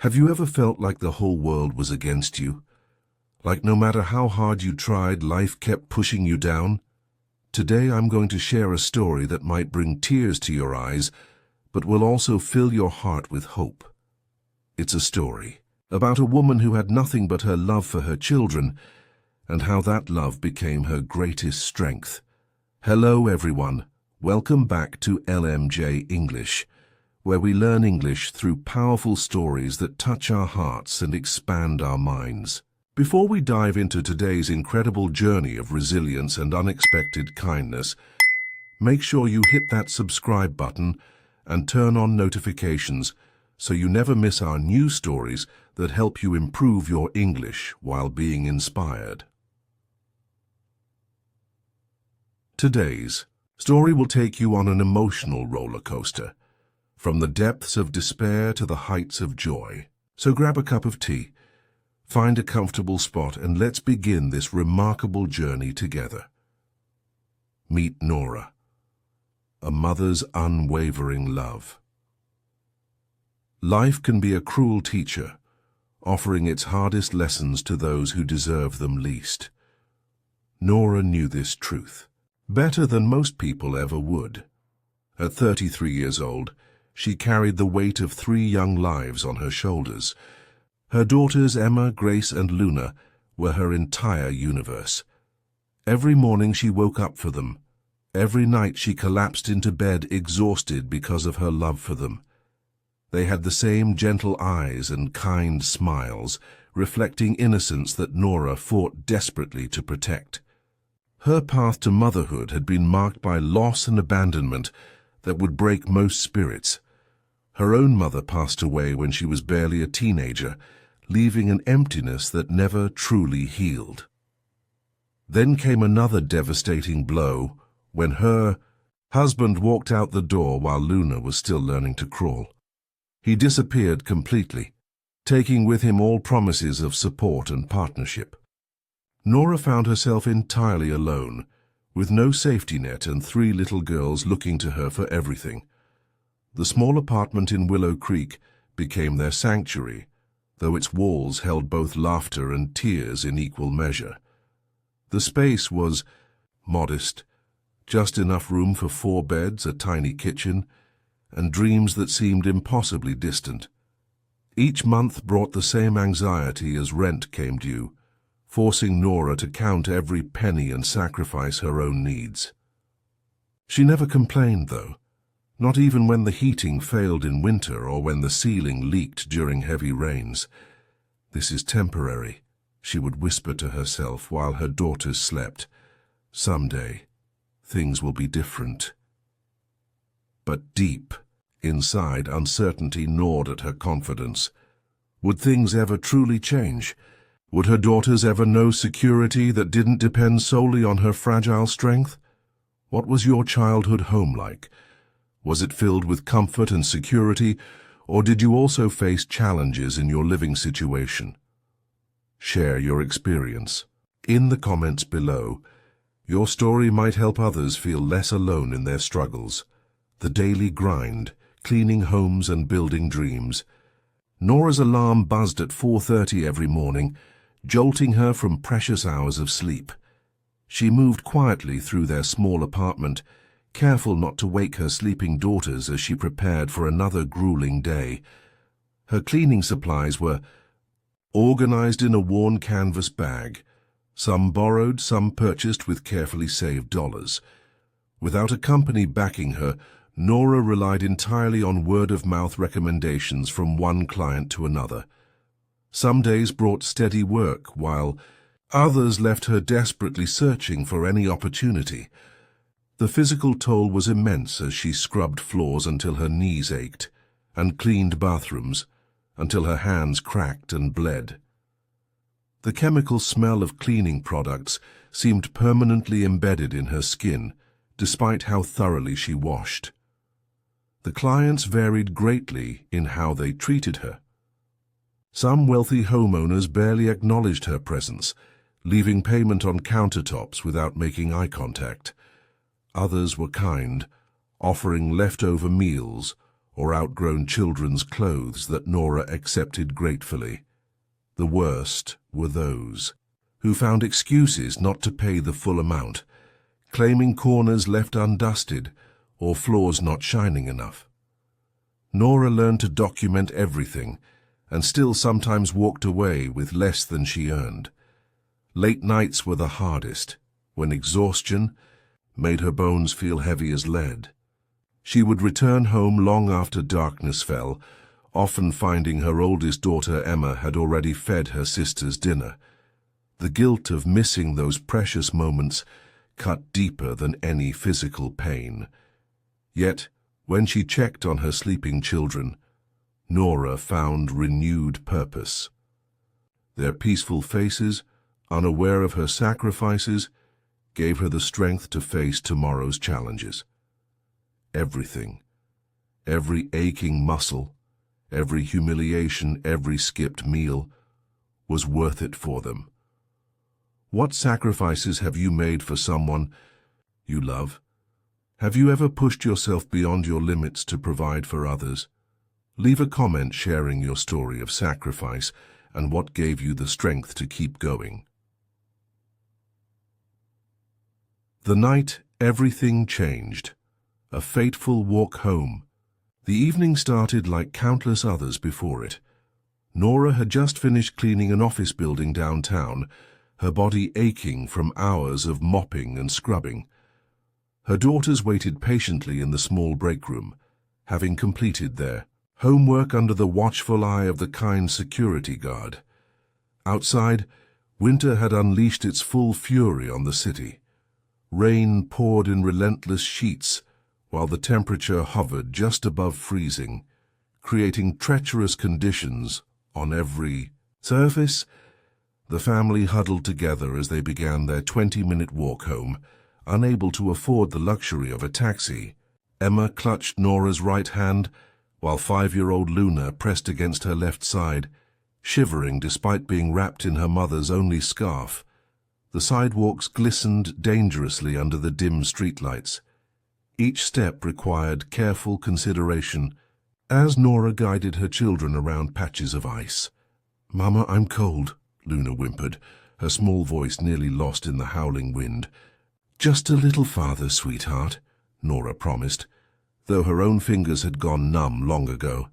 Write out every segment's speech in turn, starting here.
Have you ever felt like the whole world was against you? Like no matter how hard you tried, life kept pushing you down? Today I'm going to share a story that might bring tears to your eyes, but will also fill your heart with hope. It's a story about a woman who had nothing but her love for her children, and how that love became her greatest strength. Hello everyone, welcome back to LMJ English, where we learn English through powerful stories that touch our hearts and expand our minds. Before we dive into today's incredible journey of resilience and unexpected kindness, make sure you hit that subscribe button and turn on notifications so you never miss our new stories that help you improve your English while being inspired. Today's story will take you on an emotional roller coaster, from the depths of despair to the heights of joy. So grab a cup of tea, find a comfortable spot, and let's begin this remarkable journey together. Meet Nora, a mother's unwavering love. Life can be a cruel teacher, offering its hardest lessons to those who deserve them least. Nora knew this truth better than most people ever would. At 33 years old, she carried the weight of 3 young lives on her shoulders. Her daughters Emma, Grace, and Luna were her entire universe. Every morning she woke up for them. Every night she collapsed into bed exhausted because of her love for them. They had the same gentle eyes and kind smiles, reflecting innocence that Nora fought desperately to protect. Her path to motherhood had been marked by loss and abandonment that would break most spirits. Her own mother passed away when she was barely a teenager, leaving an emptiness that never truly healed. Then came another devastating blow when her husband walked out the door while Luna was still learning to crawl. He disappeared completely, taking with him all promises of support and partnership. Nora found herself entirely alone, with no safety net and 3 little girls looking to her for everything. The small apartment in Willow Creek became their sanctuary, though its walls held both laughter and tears in equal measure. The space was modest, just enough room for 4 beds, a tiny kitchen, and dreams that seemed impossibly distant. Each month brought the same anxiety as rent came due, forcing Nora to count every penny and sacrifice her own needs. She never complained, though, not even when the heating failed in winter or when the ceiling leaked during heavy rains. "This is temporary," she would whisper to herself while her daughters slept. "Someday, things will be different." But deep inside, uncertainty gnawed at her confidence. Would things ever truly change? Would her daughters ever know security that didn't depend solely on her fragile strength? What was your childhood home like? Was it filled with comfort and security, or did you also face challenges in your living situation? Share your experience in the comments below. Your story might help others feel less alone in their struggles. The daily grind, cleaning homes and building dreams. Nora's alarm buzzed at 4:30 every morning, jolting her from precious hours of sleep. She moved quietly through their small apartment, careful not to wake her sleeping daughters as she prepared for another grueling day. Her cleaning supplies were organized in a worn canvas bag, some borrowed, some purchased with carefully saved dollars. Without a company backing her, Nora relied entirely on word-of-mouth recommendations from one client to another. Some days brought steady work, while others left her desperately searching for any opportunity. The physical toll was immense as she scrubbed floors until her knees ached, and cleaned bathrooms until her hands cracked and bled. The chemical smell of cleaning products seemed permanently embedded in her skin, despite how thoroughly she washed. The clients varied greatly in how they treated her. Some wealthy homeowners barely acknowledged her presence, leaving payment on countertops without making eye contact. Others were kind, offering leftover meals or outgrown children's clothes that Nora accepted gratefully. The worst were those who found excuses not to pay the full amount, claiming corners left undusted or floors not shining enough. Nora learned to document everything and still sometimes walked away with less than she earned. Late nights were the hardest, when exhaustion made her bones feel heavy as lead. She would return home long after darkness fell, often finding her oldest daughter Emma had already fed her sister's dinner. The guilt of missing those precious moments cut deeper than any physical pain. Yet, when she checked on her sleeping children, Nora found renewed purpose. Their peaceful faces, unaware of her sacrifices, gave her the strength to face tomorrow's challenges. Everything, every aching muscle, every humiliation, every skipped meal, was worth it for them. What sacrifices have you made for someone you love? Have you ever pushed yourself beyond your limits to provide for others? Leave a comment sharing your story of sacrifice and what gave you the strength to keep going. The night everything changed. A fateful walk home. The evening started like countless others before it. Nora had just finished cleaning an office building downtown, her body aching from hours of mopping and scrubbing. Her daughters waited patiently in the small break room, having completed their homework under the watchful eye of the kind security guard. Outside, winter had unleashed its full fury on the city. Rain poured in relentless sheets, while the temperature hovered just above freezing, creating treacherous conditions on every surface. The family huddled together as they began their 20-minute walk home, unable to afford the luxury of a taxi. Emma clutched Nora's right hand, while 5-year-old Luna pressed against her left side, shivering despite being wrapped in her mother's only scarf. The sidewalks glistened dangerously under the dim streetlights. Each step required careful consideration as Nora guided her children around patches of ice. "Mama, I'm cold," Luna whimpered, her small voice nearly lost in the howling wind. "Just a little farther, sweetheart," Nora promised, though her own fingers had gone numb long ago.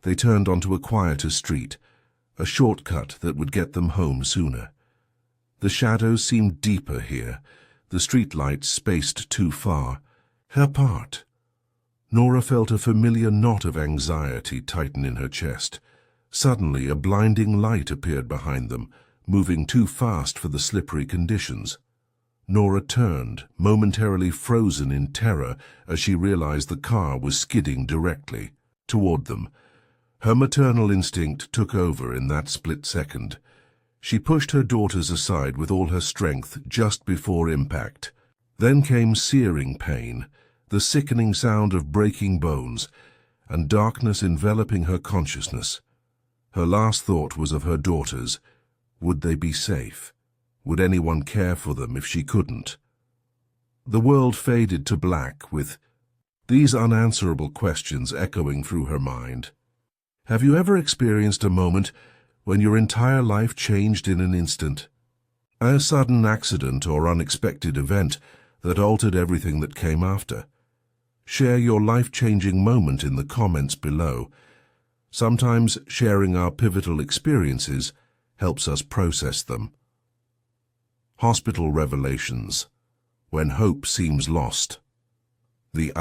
They turned onto a quieter street, a shortcut that would get them home sooner. The shadows seemed deeper here, the streetlights spaced too far apart. Nora felt a familiar knot of anxiety tighten in her chest. Suddenly, a blinding light appeared behind them, moving too fast for the slippery conditions. Nora turned, momentarily frozen in terror as she realized the car was skidding directly toward them. Her maternal instinct took over in that split second. She pushed her daughters aside with all her strength just before impact. Then came searing pain, the sickening sound of breaking bones, and darkness enveloping her consciousness. Her last thought was of her daughters. Would they be safe? Would anyone care for them if she couldn't? The world faded to black with these unanswerable questions echoing through her mind. Have you ever experienced a moment when your entire life changed in an instant? A sudden accident or unexpected event that altered everything that came after? Share your life-changing moment in the comments below. Sometimes sharing our pivotal experiences helps us process them. Hospital revelations. When hope seems lost. The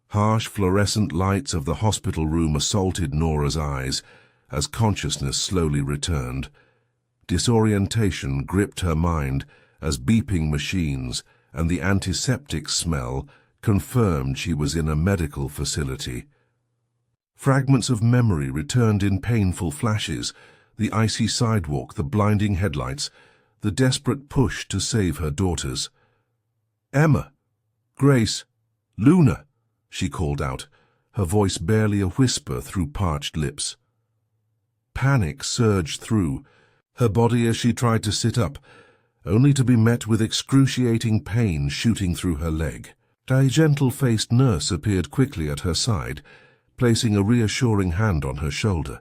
harsh fluorescent lights of the hospital room assaulted Nora's eyes as consciousness slowly returned. Disorientation gripped her mind as beeping machines and the antiseptic smell confirmed she was in a medical facility. Fragments of memory returned in painful flashes, the icy sidewalk, the blinding headlights, the desperate push to save her daughters. "Emma! Grace! Luna!" she called out, her voice barely a whisper through parched lips. Panic surged through her body as she tried to sit up, only to be met with excruciating pain shooting through her leg. A gentle-faced nurse appeared quickly at her side, placing a reassuring hand on her shoulder.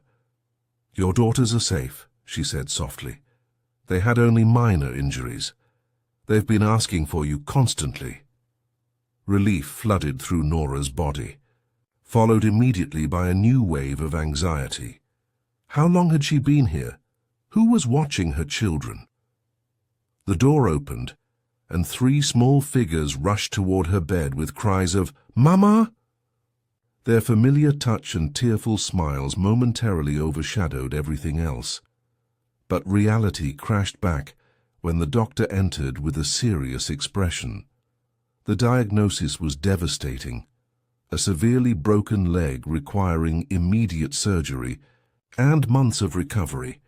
"Your daughters are safe," she said softly. "They had only minor injuries. They've been asking for you constantly." Relief flooded through Nora's body, followed immediately by a new wave of anxiety. How long had she been here? Who was watching her children? The door opened, and 3 small figures rushed toward her bed with cries of, "Mama!" Their familiar touch and tearful smiles momentarily overshadowed everything else. But reality crashed back when the doctor entered with a serious expression. The diagnosis was devastating: a severely broken leg requiring immediate surgery and months of recovery.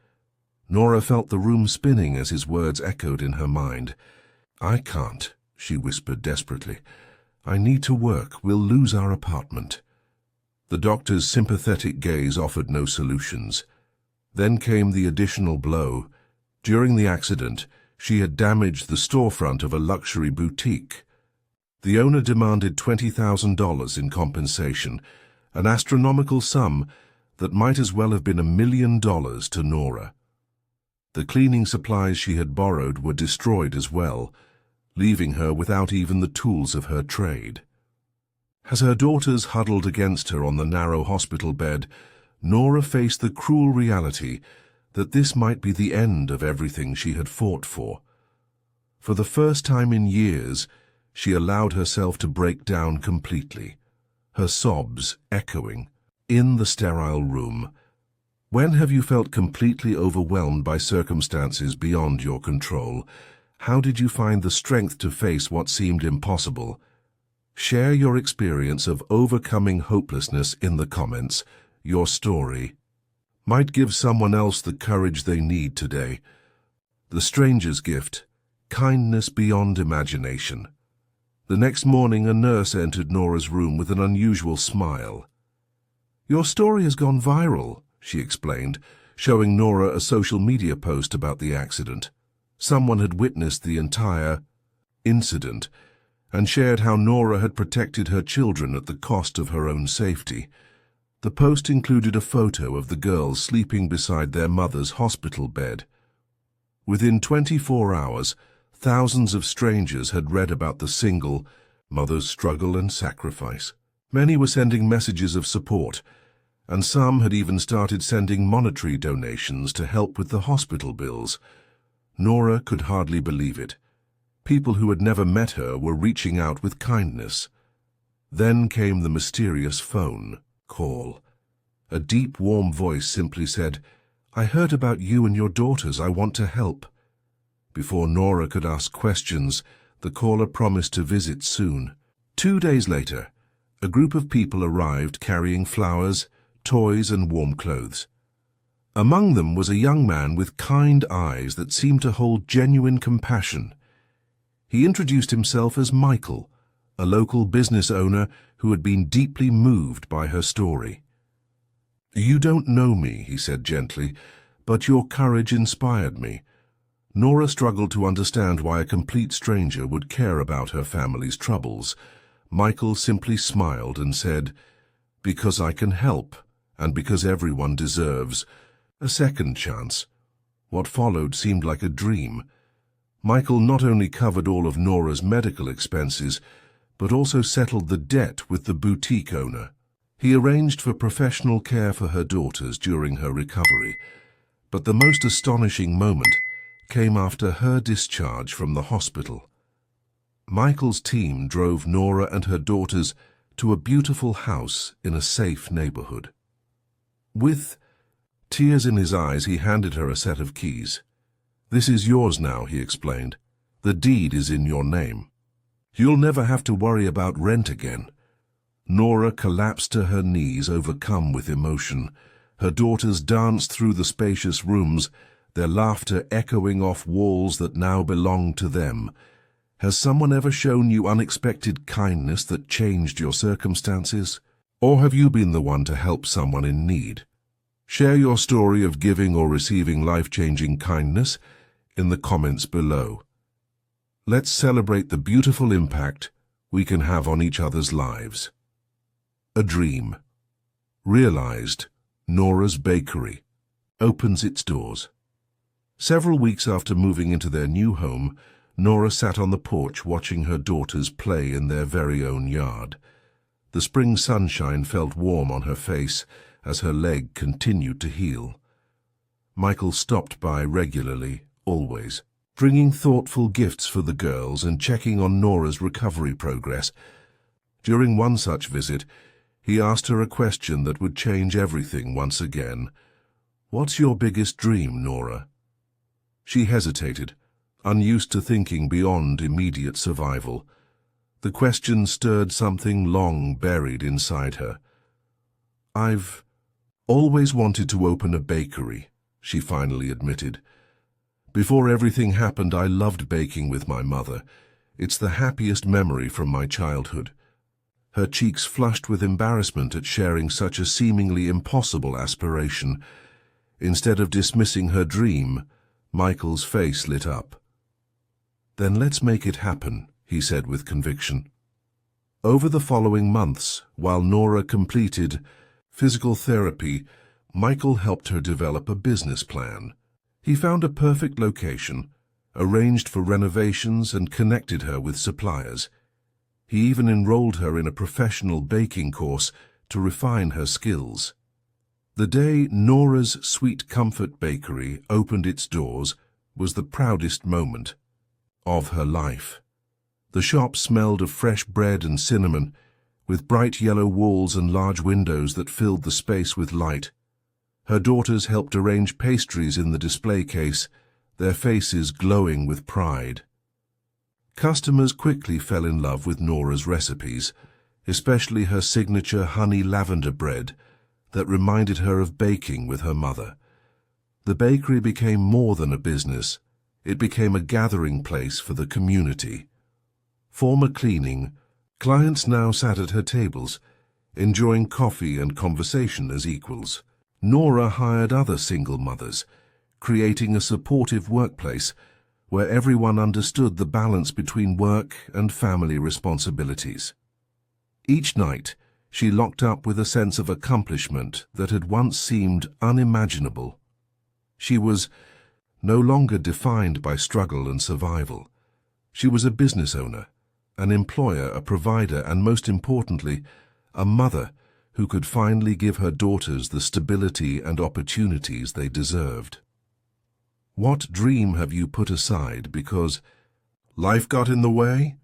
Nora felt the room spinning as his words echoed in her mind. "I can't," she whispered desperately. "I need to work. We'll lose our apartment." The doctor's sympathetic gaze offered no solutions. Then came the additional blow. During the accident, she had damaged the storefront of a luxury boutique. The owner demanded $20,000 in compensation, an astronomical sum that might as well have been $1 million to Nora. The cleaning supplies she had borrowed were destroyed as well, leaving her without even the tools of her trade. As her daughters huddled against her on the narrow hospital bed, Nora faced the cruel reality that this might be the end of everything she had fought for. For the first time in years, she allowed herself to break down completely, her sobs echoing in the sterile room. When have you felt completely overwhelmed by circumstances beyond your control? How did you find the strength to face what seemed impossible? Share your experience of overcoming hopelessness in the comments. Your story might give someone else the courage they need today. The stranger's gift: kindness beyond imagination. The next morning, a nurse entered Nora's room with an unusual smile. "Your story has gone viral," she explained, showing Nora a social media post about the accident. Someone had witnessed the entire incident and shared how Nora had protected her children at the cost of her own safety. The post included a photo of the girls sleeping beside their mother's hospital bed. Within 24 hours, thousands of strangers had read about the single mother's struggle and sacrifice. Many were sending messages of support, and some had even started sending monetary donations to help with the hospital bills. Nora could hardly believe it. People who had never met her were reaching out with kindness. Then came the mysterious phone call. A deep, warm voice simply said, "I heard about you and your daughters. I want to help." Before Nora could ask questions, the caller promised to visit soon. 2 days later, a group of people arrived carrying flowers, toys, and warm clothes. Among them was a young man with kind eyes that seemed to hold genuine compassion. He introduced himself as Michael, a local business owner who had been deeply moved by her story. "You don't know me," he said gently, "but your courage inspired me." Nora struggled to understand why a complete stranger would care about her family's troubles. Michael simply smiled and said, "Because I can help, and because everyone deserves a second chance." What followed seemed like a dream. Michael not only covered all of Nora's medical expenses, but also settled the debt with the boutique owner. He arranged for professional care for her daughters during her recovery. But the most astonishing moment came after her discharge from the hospital. Michael's team drove Nora and her daughters to a beautiful house in a safe neighborhood. With tears in his eyes, he handed her a set of keys. "This is yours now," he explained. "The deed is in your name. You'll never have to worry about rent again." Nora collapsed to her knees, overcome with emotion. Her daughters danced through the spacious rooms, their laughter echoing off walls that now belonged to them. Has someone ever shown you unexpected kindness that changed your circumstances? Or have you been the one to help someone in need? Share your story of giving or receiving life-changing kindness in the comments below. Let's celebrate the beautiful impact we can have on each other's lives. A dream. realized Nora's bakery opens its doors. Several weeks after moving into their new home, Nora sat on the porch watching her daughters play in their very own yard. The spring sunshine felt warm on her face as her leg continued to heal. Michael stopped by regularly, always, bringing thoughtful gifts for the girls and checking on Nora's recovery progress. During one such visit, he asked her a question that would change everything once again. "What's your biggest dream, Nora?" She hesitated, unused to thinking beyond immediate survival. The question stirred something long buried inside her. "I've always wanted to open a bakery," she finally admitted. "Before everything happened, I loved baking with my mother. It's the happiest memory from my childhood." Her cheeks flushed with embarrassment at sharing such a seemingly impossible aspiration. Instead of dismissing her dream, Michael's face lit up. "Then let's make it happen," he said with conviction. Over the following months, while Nora completed physical therapy, Michael helped her develop a business plan. He found a perfect location, arranged for renovations, and connected her with suppliers. He even enrolled her in a professional baking course to refine her skills. The day Nora's Sweet Comfort Bakery opened its doors was the proudest moment of her life. The shop smelled of fresh bread and cinnamon, with bright yellow walls and large windows that filled the space with light. Her daughters helped arrange pastries in the display case, their faces glowing with pride. Customers quickly fell in love with Nora's recipes, especially her signature honey lavender bread that reminded her of baking with her mother. The bakery became more than a business. It became a gathering place for the community. Former cleaning, clients now sat at her tables, enjoying coffee and conversation as equals. Nora hired other single mothers, creating a supportive workplace where everyone understood the balance between work and family responsibilities. Each night, she locked up with a sense of accomplishment that had once seemed unimaginable. She was no longer defined by struggle and survival. She was a business owner, an employer, a provider, and most importantly, a mother who could finally give her daughters the stability and opportunities they deserved. What dream have you put aside because life got in the way?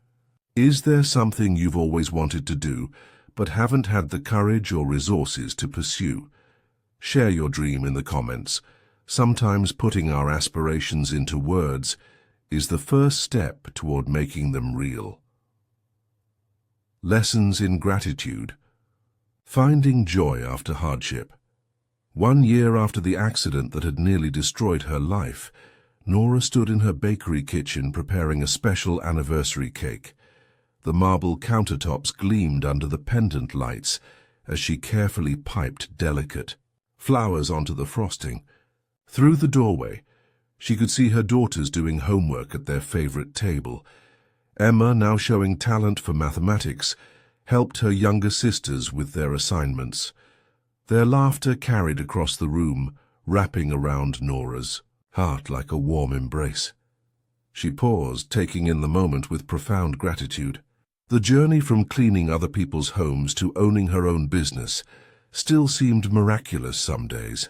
Is there something you've always wanted to do but haven't had the courage or resources to pursue? Share your dream in the comments. Sometimes putting our aspirations into words is the first step toward making them real. Lessons in gratitude. Finding joy after hardship. 1 year after the accident that had nearly destroyed her life, Nora stood in her bakery kitchen preparing a special anniversary cake. The marble countertops gleamed under the pendant lights as she carefully piped delicate flowers onto the frosting. Through the doorway, she could see her daughters doing homework at their favorite table. Emma, now showing talent for mathematics, helped her younger sisters with their assignments. Their laughter carried across the room, wrapping around Nora's heart like a warm embrace. She paused, taking in the moment with profound gratitude. The journey from cleaning other people's homes to owning her own business still seemed miraculous some days.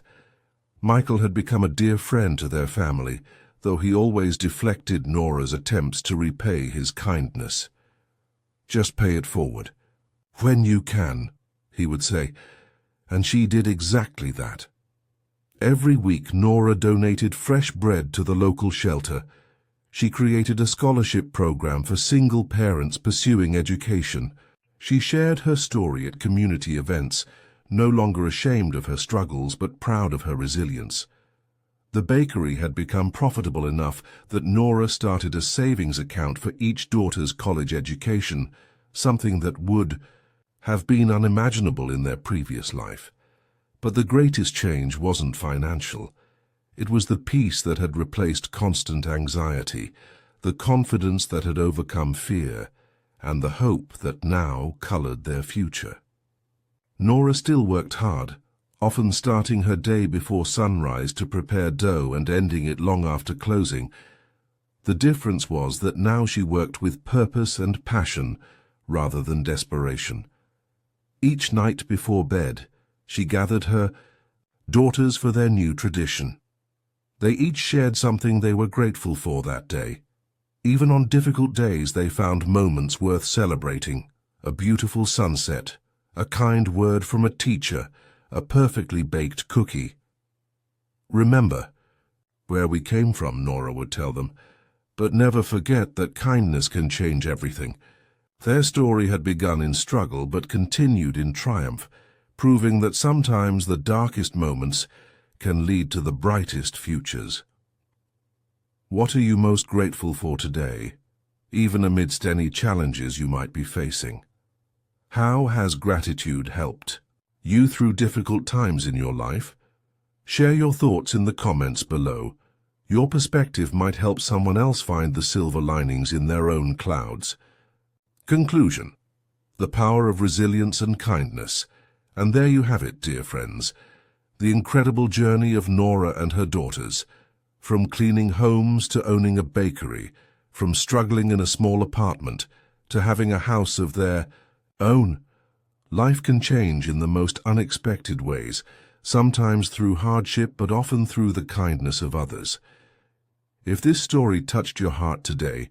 Michael had become a dear friend to their family, though he always deflected Nora's attempts to repay his kindness. "Just pay it forward. When you can," he would say, and she did exactly that. Every week Nora donated fresh bread to the local shelter. She created a scholarship program for single parents pursuing education. She shared her story at community events, no longer ashamed of her struggles but proud of her resilience. The bakery had become profitable enough that Nora started a savings account for each daughter's college education, something that would have been unimaginable in their previous life. But the greatest change wasn't financial. It was the peace that had replaced constant anxiety, the confidence that had overcome fear, and the hope that now colored their future. Nora still worked hard, often starting her day before sunrise to prepare dough and ending it long after closing. The difference was that now she worked with purpose and passion rather than desperation. Each night before bed, she gathered her daughters for their new tradition. They each shared something they were grateful for that day. Even on difficult days, they found moments worth celebrating: a beautiful sunset, a kind word from a teacher, a perfectly baked cookie. "Remember where we came from," Nora would tell them, "but never forget that kindness can change everything." Their story had begun in struggle but continued in triumph, proving that sometimes the darkest moments can lead to the brightest futures. What are you most grateful for today, even amidst any challenges you might be facing? How has gratitude helped you through difficult times in your life? Share your thoughts in the comments below. Your perspective might help someone else find the silver linings in their own clouds. Conclusion: the power of resilience and kindness. And there you have it, dear friends. The incredible journey of Nora and her daughters. From cleaning homes to owning a bakery, from struggling in a small apartment to having a house of their own. Life can change in the most unexpected ways, sometimes through hardship but often through the kindness of others. If this story touched your heart today,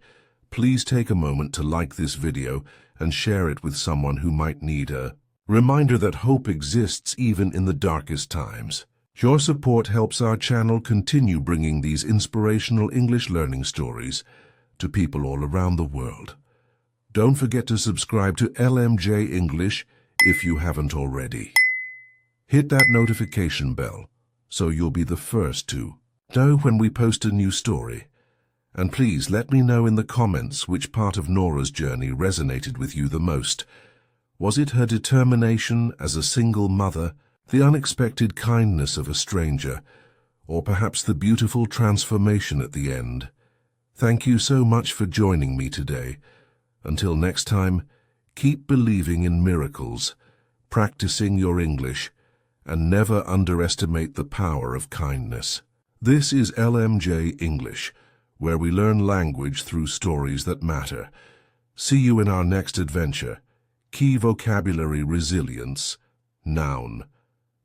please take a moment to like this video and share it with someone who might need a reminder that hope exists even in the darkest times. Your support helps our channel continue bringing these inspirational English learning stories to people all around the world. Don't forget to subscribe to LMJ English if you haven't already. Hit that notification bell so you'll be the first to know when we post a new story. And please let me know in the comments which part of Nora's journey resonated with you the most. Was it her determination as a single mother, the unexpected kindness of a stranger, or perhaps the beautiful transformation at the end? Thank you so much for joining me today. Until next time, keep believing in miracles, practicing your English, and never underestimate the power of kindness. This is LMJ English, where we learn language through stories that matter. See you in our next adventure. Key vocabulary: resilience. Noun: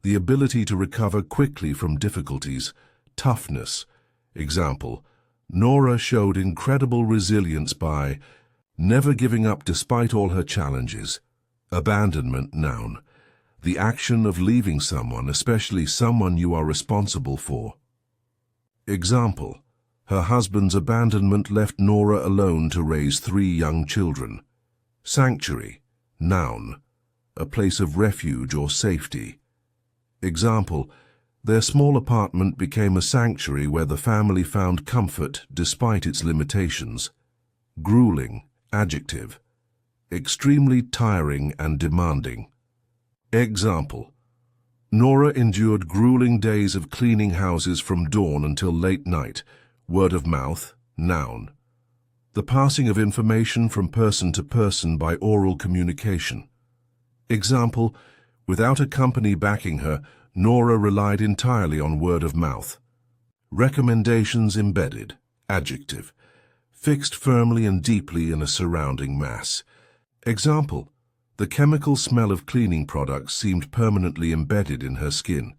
the ability to recover quickly from difficulties. Toughness. Example: Nora showed incredible resilience by never giving up despite all her challenges. Abandonment. Noun: the action of leaving someone, especially someone you are responsible for. Example: her husband's abandonment left Nora alone to raise 3 young children. Sanctuary. Noun: a place of refuge or safety. Example: their small apartment became a sanctuary where the family found comfort despite its limitations. Grueling. Adjective: extremely tiring and demanding. Example: Nora endured grueling days of cleaning houses from dawn until late night. Word of mouth. Noun: the passing of information from person to person by oral communication. Example: without a company backing her, Nora relied entirely on word of mouth. Recommendations embedded. Adjective: fixed firmly and deeply in a surrounding mass. Example: the chemical smell of cleaning products seemed permanently embedded in her skin.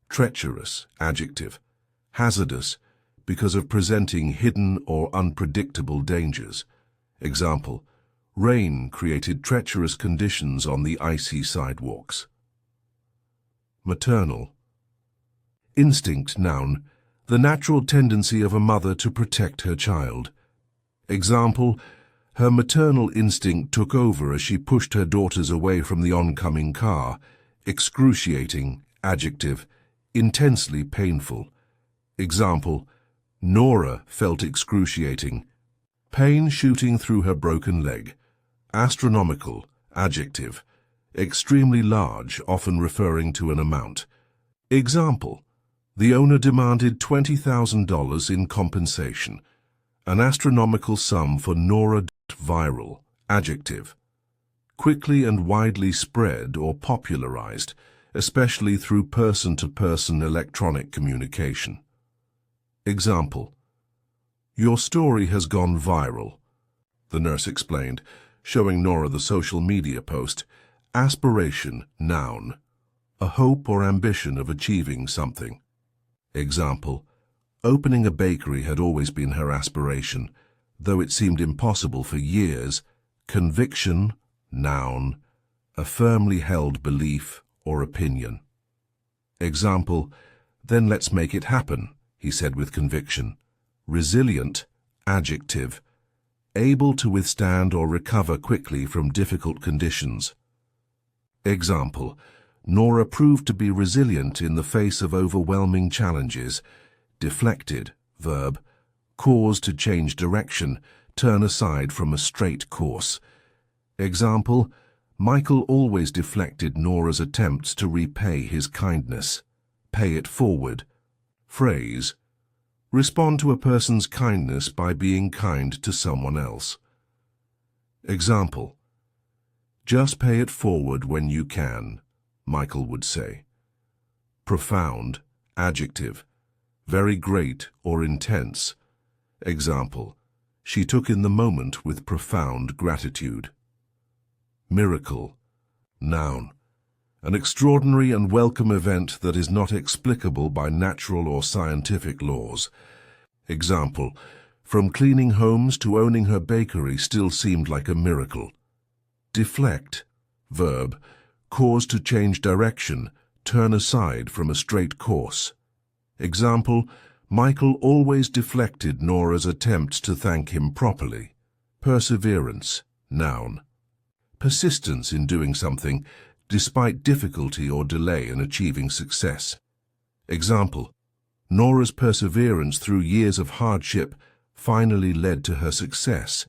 Treacherous. Adjective: hazardous because of presenting hidden or unpredictable dangers. Example: rain created treacherous conditions on the icy sidewalks. Maternal. Instinct. Noun: the natural tendency of a mother to protect her child. Example: her maternal instinct took over as she pushed her daughters away from the oncoming car. Excruciating. Adjective: intensely painful. Example: Nora felt excruciating pain shooting through her broken leg. Astronomical. Adjective: extremely large, often referring to an amount. Example: the owner demanded $20,000 in compensation. An astronomical sum for Nora. Viral. Adjective: quickly and widely spread or popularized, especially through person-to-person electronic communication. Example: "Your story has gone viral," the nurse explained, showing Nora the social media post. Aspiration, noun. A hope or ambition of achieving something. Example: "Opening a bakery had always been her aspiration, though it seemed impossible for years." Conviction, noun. A firmly held belief or opinion. Example: "Then let's make it happen," he said with conviction. Resilient, adjective. Able to withstand or recover quickly from difficult conditions. Example: "Nora proved to be resilient in the face of overwhelming challenges." Deflected, verb. Cause to change direction, turn aside from a straight course. Example: "Michael always deflected Nora's attempts to repay his kindness." Pay it forward. Phrase: respond to a person's kindness by being kind to someone else. Example: "Just pay it forward when you can," Michael would say. Profound, adjective. Very great or intense. Example: "She took in the moment with profound gratitude." Miracle, noun. An extraordinary and welcome event that is not explicable by natural or scientific laws. Example: "From cleaning homes to owning her bakery still seemed like a miracle." Deflect, verb. Cause to change direction, turn aside from a straight course. Example: "Michael always deflected Nora's attempts to thank him properly." Perseverance, noun. Persistence in doing something, despite difficulty or delay in achieving success. Example: "Nora's perseverance through years of hardship finally led to her success."